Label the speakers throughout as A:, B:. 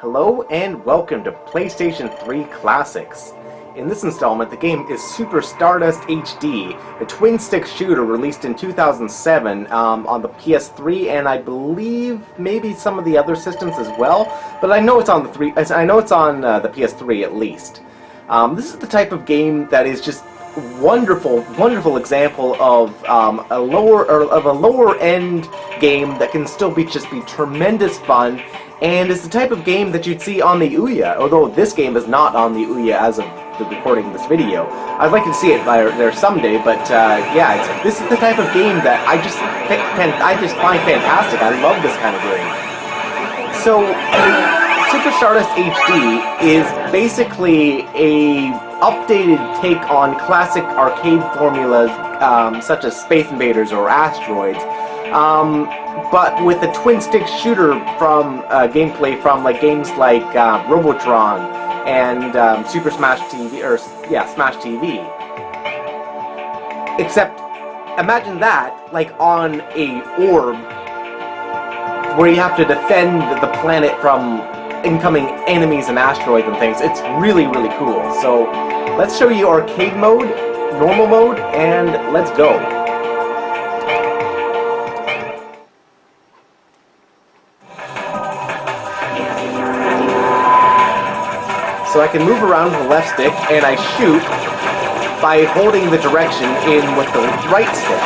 A: Hello and welcome to PlayStation 3 Classics. In this installment, the game is Super Stardust HD, a twin-stick shooter released in 2007 on the PS3, and I believe maybe some of the other systems as well. But I know it's on the the PS3 at least. This is the type of game that is just wonderful example of a lower end game that can still be tremendous fun. And it's the type of game that you'd see on the Ouya, although this game is not on the Ouya as of the recording of this video. I'd like to see it there someday, but yeah, this is the type of game that I just find fantastic. I love this kind of game. So, Super Stardust HD is basically a updated take on classic arcade formulas such as Space Invaders or Asteroids. But with a twin-stick shooter from gameplay from games like Robotron and Super Smash TV, Smash TV. Except, imagine that on a orb where you have to defend the planet from incoming enemies and asteroids and things. It's really cool. So let's show you arcade mode, normal mode, and let's go. So I can move around with the left stick, and I shoot by holding the direction in with the right stick.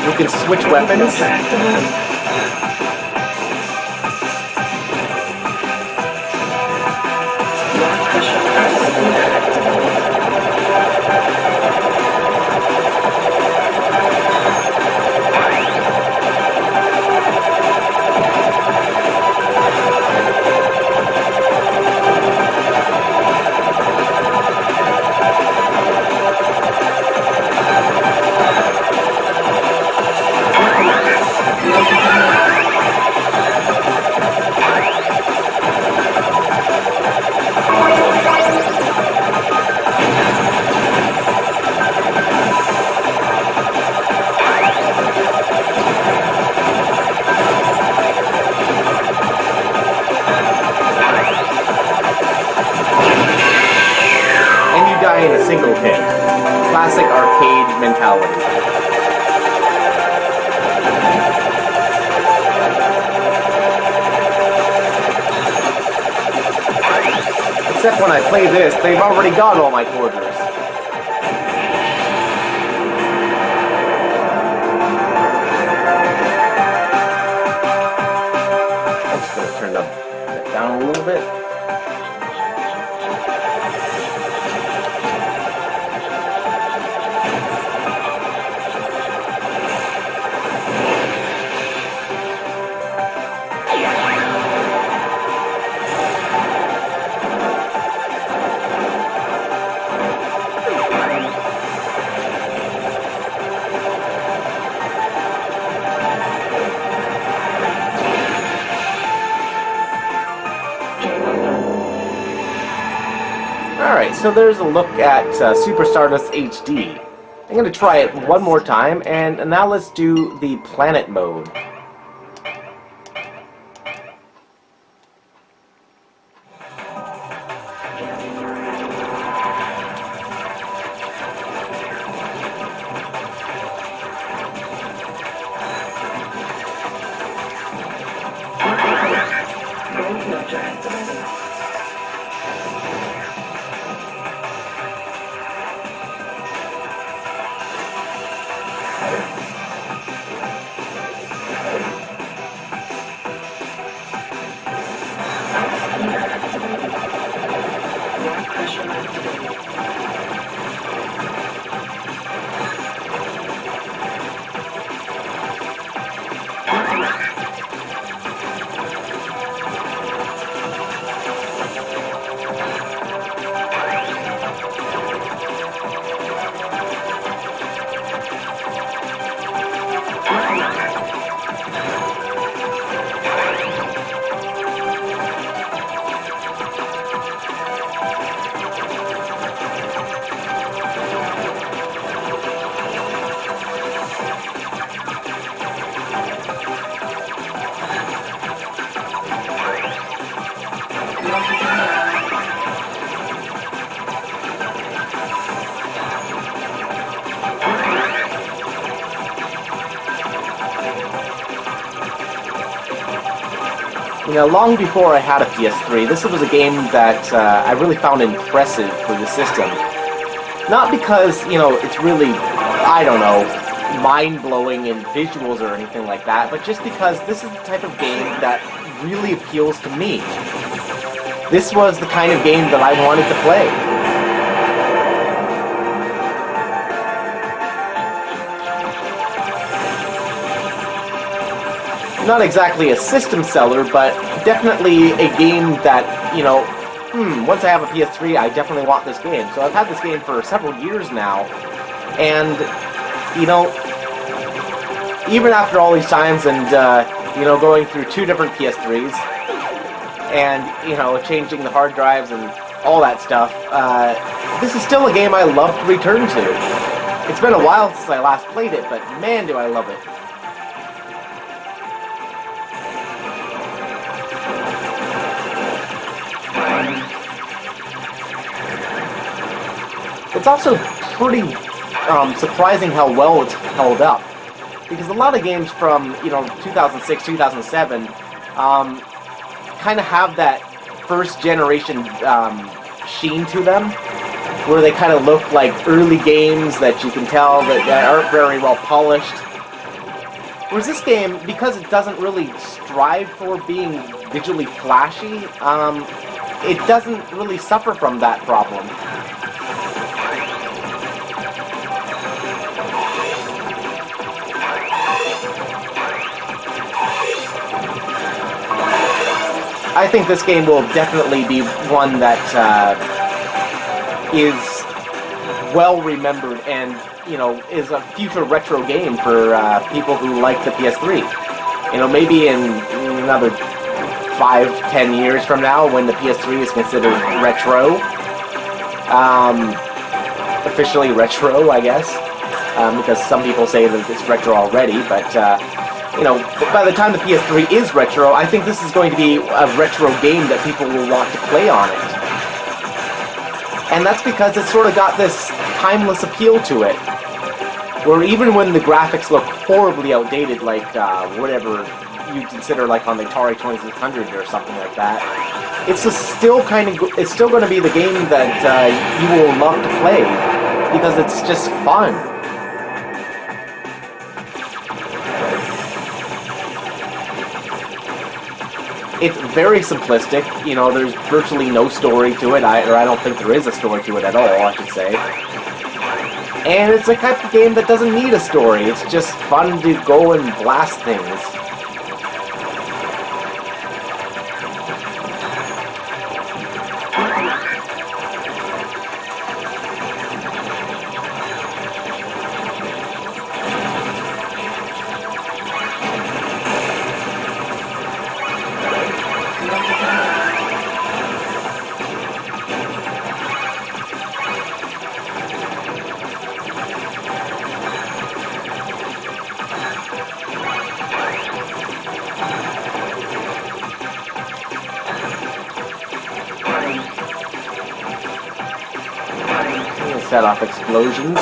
A: You can switch weapons. In a single hit. Classic arcade mentality. Except when I play this, they've already got all my quarters. I'm just going to turn that down a little bit. Alright, so there's a look at Super Stardust HD. I'm going to try it one more time, and now let's do the planet mode. You know, long before I had a PS3, this was a game that I really found impressive for the system. Not because, you know, it's really, I don't know, mind-blowing in visuals or anything like that, but just because this is the type of game that really appeals to me. This was the kind of game that I wanted to play. Not exactly a system seller, but definitely a game that, you know, once I have a PS3, I definitely want this game. So I've had this game for several years now, and, you know, even after all these times and, you know, going through 2 different PS3s, and, you know, changing the hard drives and all that stuff, this is still a game I love to return to. It's been a while since I last played it, but man, do I love it. It's also pretty surprising how well it's held up, because a lot of games from, you know, 2006, 2007 kind of have that first generation sheen to them, where they kind of look like early games that you can tell that aren't very well polished. Whereas this game, because it doesn't really strive for being visually flashy, it doesn't really suffer from that problem. I think this game will definitely be one that is well remembered and, you know, is a future retro game for people who like the PS3. You know, maybe in another 5-10 years from now, when the PS3 is considered retro, officially retro, I guess, because some people say that it's retro already, but you know, by the time the PS3 is retro, I think this is going to be a retro game that people will want to play on it. And that's because it's sort of got this timeless appeal to it, where even when the graphics look horribly outdated, like whatever you consider like on the Atari 2600 or something like that, it's still it's still going to be the game that you will love to play, because it's just fun. It's very simplistic, you know, there's virtually no story to it, or I don't think there is a story to it at all, I should say. And it's a type of game that doesn't need a story, it's just fun to go and blast things. Set off explosions.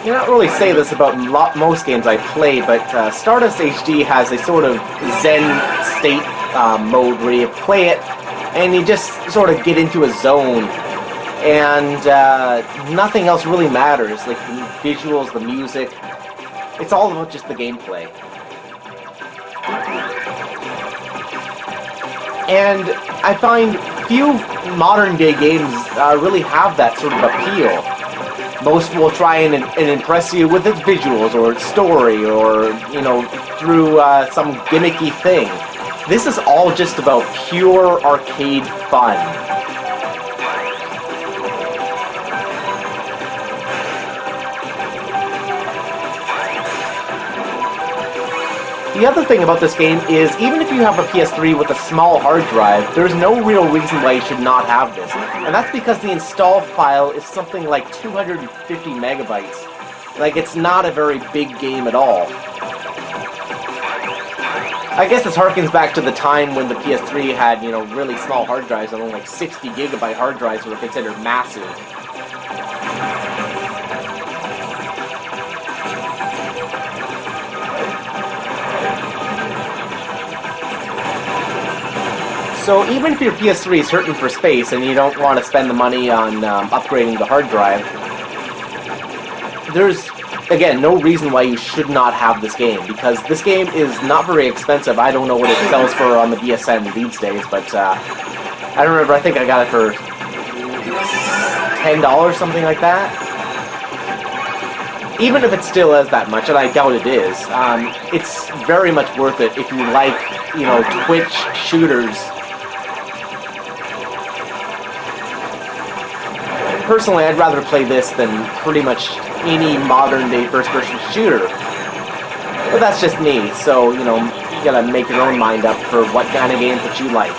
A: cannot really say this about most games I play, but StarDust HD has a sort of Zen state mode where you play it and you just sort of get into a zone, and nothing else really matters. Like the visuals, the music, it's all about just the gameplay. And I find few modern-day games really have that sort of appeal. Most will try and impress you with its visuals or its story, or, you know, through some gimmicky thing. This is all just about pure arcade fun. The other thing about this game is, even if you have a PS3 with a small hard drive, there's no real reason why you should not have this. And that's because the install file is something like 250 megabytes. Like, it's not a very big game at all. I guess this harkens back to the time when the PS3 had, you know, really small hard drives, and only like 60 gigabyte hard drives were considered massive. So even if your PS3 is hurting for space and you don't want to spend the money on upgrading the hard drive, there's, again, no reason why you should not have this game, because this game is not very expensive. I don't know what it sells for on the BSN these days, but I remember, I think I got it for $10, something like that. Even if it still is that much, and I doubt it is, it's very much worth it if you like, you know, Twitch shooters. Personally, I'd rather play this than pretty much any modern-day first-person shooter. But that's just me, so, you know, you gotta make your own mind up for what kind of games that you like.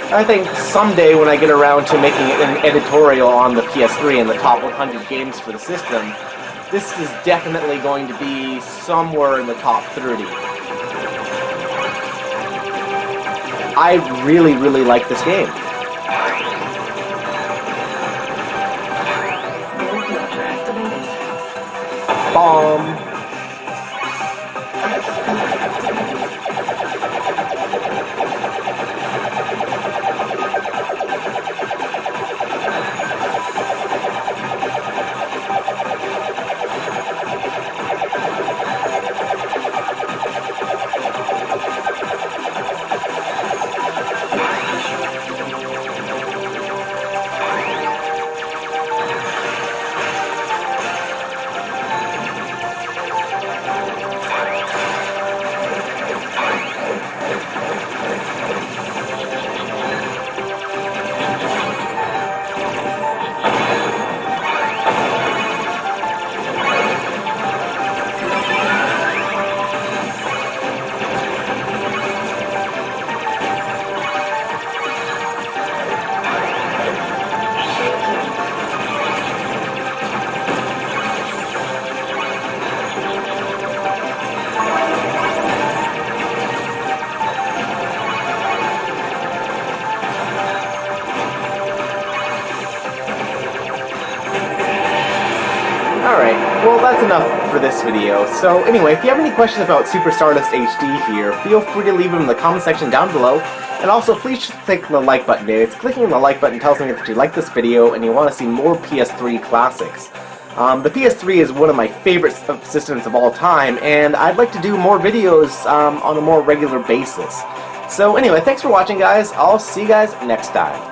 A: I think someday when I get around to making an editorial on the PS3 and the top 100 games for the system, this is definitely going to be somewhere in the top 30. I really, really like this game. Bomb. Alright, well that's enough for this video. So anyway, if you have any questions about Super StarDust HD here, feel free to leave them in the comment section down below. And also, please click the like button there. It's clicking the like button tells me that you like this video and you want to see more PS3 classics. The PS3 is one of my favorite systems of all time, and I'd like to do more videos on a more regular basis. So anyway, thanks for watching, guys. I'll see you guys next time.